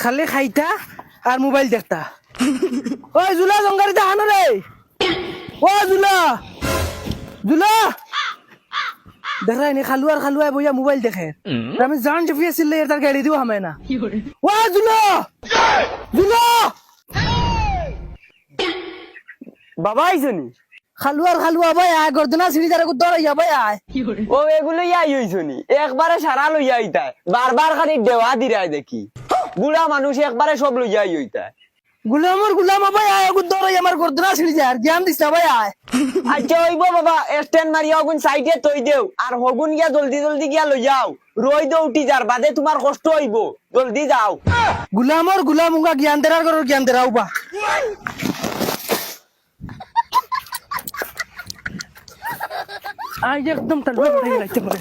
খালি খাইতা আর মোবাইল দেখতা। ওই জুলা জঙ্গারিতে হানো রে, ও জুলা জুলা দেখা নি খালুয়ার খালুয়ায় বইয়া মোবাইল দেখে। আমি জান চেপি আছিল তার গাড়ি দিও হামায় না। ও জুলা জুলা বাবা আইসনি খালুয়ার খালুয়া ভাই আয় গর্দনা সিঁড়ি যারা দৌড়াইয়া ভাই আয়। ও এগুলো ইয়াই হইছনি একবারে সারা লইয়া আইতায় বারবার খালি দেওয়া দিরায় দেখি বুড়া মানুষ একবারে সব লইয়াই হইতায়। গুলামর গুলাম ভাই আয় দৌড়াই আমার গর্দনা সিঁড়ি যায় জ্ঞান দিছা ভাই আয়। আচ্ছা হইব বাবা স্ট্যান্ড মারিয়া হগুন সাইডে তৈ দেও আর হগুন গিয়া জলদি জলদি গিয়া লই যাও রই দে উঠি যার বাদে তোমার কষ্ট হইব জলদি যাও। গুলামর গুলাম উঙ্গা জ্ঞান দেরার করো জ্ঞান দেরাও বা আজ একদম তালবা পড়ে গেছে পরে।